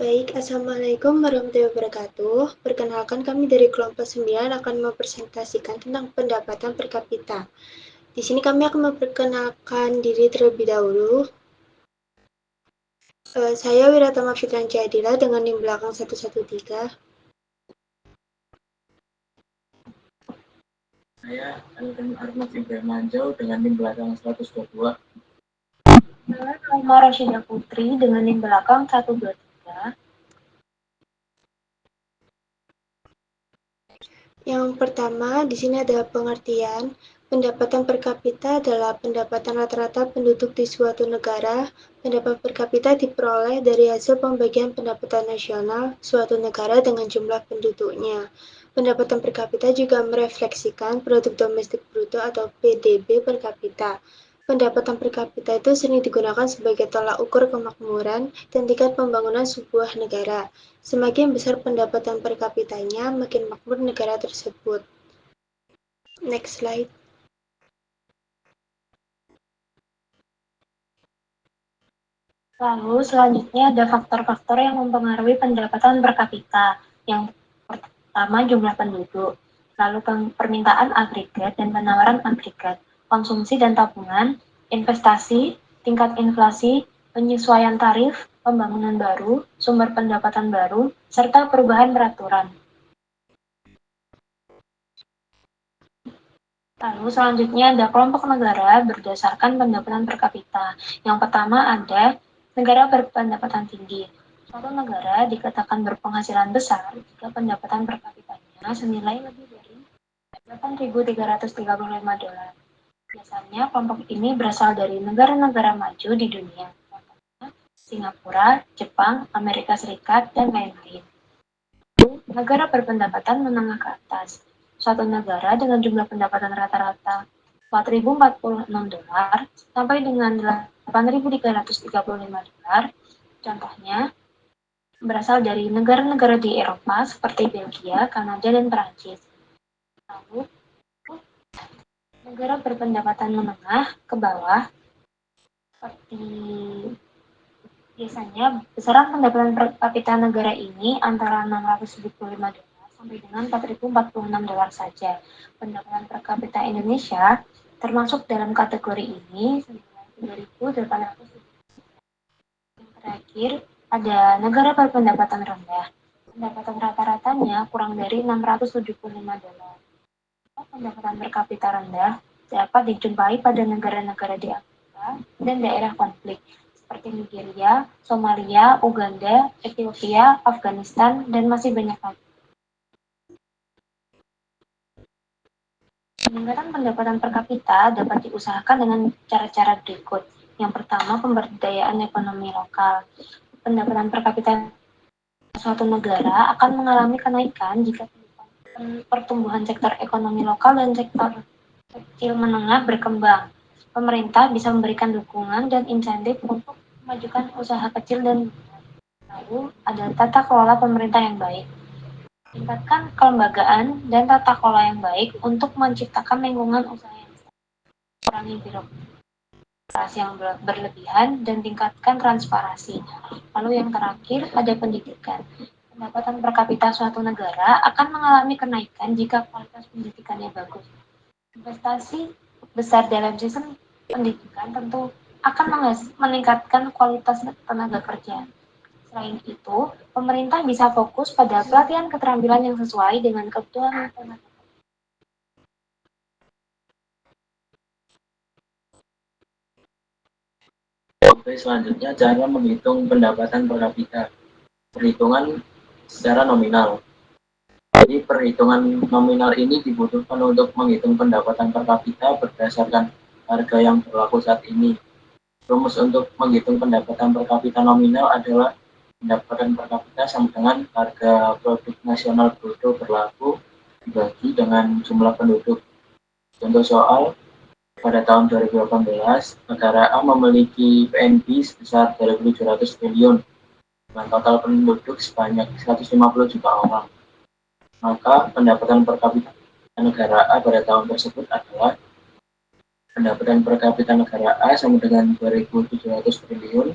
Baik, Assalamualaikum warahmatullahi wabarakatuh. Perkenalkan kami dari kelompok 9 akan mempresentasikan tentang pendapatan per kapita. Di sini kami akan memperkenalkan diri terlebih dahulu. Saya Wiratama Fitran Jadila dengan NIM belakang 113. Saya Elvin Ahmad Ibrahim Manjau dengan NIM belakang 122. Saya Uma Rashidah Putri dengan NIM belakang 123. Yang pertama, di sini ada pengertian. Pendapatan per kapita adalah pendapatan rata-rata penduduk di suatu negara. Pendapatan per kapita diperoleh dari hasil pembagian pendapatan nasional suatu negara dengan jumlah penduduknya. Pendapatan per kapita juga merefleksikan produk domestik bruto atau PDB per kapita. Pendapatan per kapita itu sering digunakan sebagai tolak ukur kemakmuran dan tingkat pembangunan sebuah negara. Semakin besar pendapatan per kapitanya, makin makmur negara tersebut. Next slide. Lalu selanjutnya ada faktor-faktor yang mempengaruhi pendapatan per kapita. Yang pertama jumlah penduduk, lalu permintaan agregat dan penawaran agregat, konsumsi dan tabungan, investasi, tingkat inflasi, penyesuaian tarif, pembangunan baru, sumber pendapatan baru, serta perubahan peraturan. Lalu selanjutnya ada kelompok negara berdasarkan pendapatan per kapita. Yang pertama ada negara berpendapatan tinggi. Suatu negara dikatakan berpenghasilan besar jika pendapatan per kapitanya senilai lebih dari $8.335. Biasanya kelompok ini berasal dari negara-negara maju di dunia, contohnya Singapura, Jepang, Amerika Serikat, dan lain-lain. Negara berpendapatan menengah ke atas. Suatu negara dengan jumlah pendapatan rata-rata $4.046 sampai dengan $8.335. Contohnya, berasal dari negara-negara di Eropa seperti Belgia, Kanada, dan Perancis. Lalu, negara berpendapatan menengah ke bawah seperti biasanya besaran pendapatan per kapita negara ini antara $675 sampai dengan $4.046 saja. Pendapatan per kapita Indonesia termasuk dalam kategori ini senilai $3.800. Yang terakhir ada negara berpendapatan rendah. Pendapatan rata-ratanya kurang dari $675. Pendapatan per kapita rendah dapat dijumpai pada negara-negara di Afrika dan daerah konflik seperti Nigeria, Somalia, Uganda, Ethiopia, Afghanistan, dan masih banyak lagi. Peningkatan pendapatan per kapita dapat diusahakan dengan cara-cara berikut. Yang pertama, pemberdayaan ekonomi lokal. Pendapatan per kapita suatu negara akan mengalami kenaikan jika pertumbuhan sektor ekonomi lokal dan sektor kecil menengah berkembang. Pemerintah bisa memberikan dukungan dan insentif untuk memajukan usaha kecil dan lalu ada tata kelola pemerintah yang baik. Tingkatkan kelembagaan dan tata kelola yang baik untuk menciptakan lingkungan usaha yang stabil. Kurangi birokrasi yang berlebihan dan tingkatkan transparansi. Lalu yang terakhir ada pendidikan. Pendapatan per kapita suatu negara akan mengalami kenaikan jika kualitas pendidikannya bagus. Investasi besar dalam sistem pendidikan tentu akan meningkatkan kualitas tenaga kerja. Selain itu, pemerintah bisa fokus pada pelatihan keterampilan yang sesuai dengan kebutuhan tenaga kerja. Oke, selanjutnya cara menghitung pendapatan per kapita. Perhitungan secara nominal. Jadi perhitungan nominal ini dibutuhkan untuk menghitung pendapatan per kapita berdasarkan harga yang berlaku saat ini. Rumus untuk menghitung pendapatan per kapita nominal adalah pendapatan per kapita sama dengan harga produk nasional bruto berlaku dibagi dengan jumlah penduduk. Contoh soal, pada tahun 2018, negara A memiliki PNB sebesar 2.700 triliun dengan total penduduk sebanyak 150 juta orang. Maka pendapatan per kapita negara A pada tahun tersebut adalah pendapatan per kapita negara A sama dengan 2.700 triliun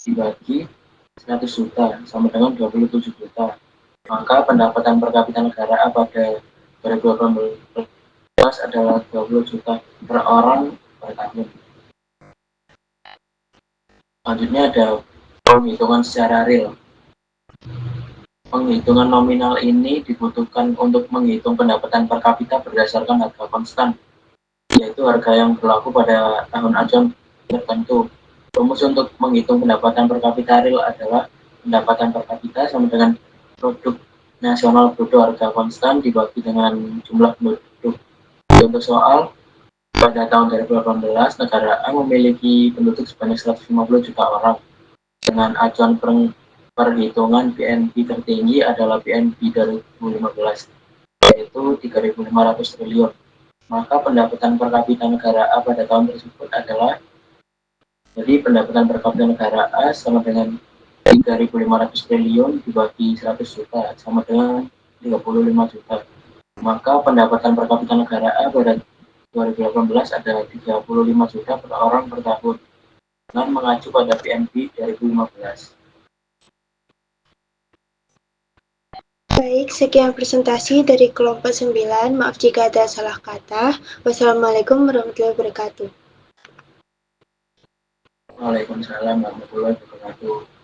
dibagi 100 juta sama dengan 27 juta. Maka pendapatan per kapita negara pada 2018 adalah 20 juta per orang per tahun. Selanjutnya ada penghitungan secara real. Penghitungan nominal ini dibutuhkan untuk menghitung pendapatan per kapita berdasarkan harga konstan, yaitu harga yang berlaku pada tahun acuan tertentu. Rumus untuk menghitung pendapatan per kapita real adalah pendapatan per kapita sama dengan produk nasional bruto harga konstan dibagi dengan jumlah penduduk. Untuk soal, pada tahun 2018, negara A memiliki penduduk sebanyak 150 juta orang. Dengan acuan perhitungan BNP tertinggi adalah BNP 2015, yaitu 3.500 triliun. Maka pendapatan per kapita negara A pada tahun tersebut adalah, jadi pendapatan per kapita negara A sama dengan 3.500 triliun dibagi 100 juta sama dengan 35 juta. Maka pendapatan per kapita negara A pada 2018 adalah 35 juta per orang per tahun dengan mengacu pada BNP 2015. Baik, sekian presentasi dari kelompok 9. Maaf jika ada salah kata. Wassalamualaikum warahmatullahi wabarakatuh. Waalaikumsalam warahmatullahi wabarakatuh.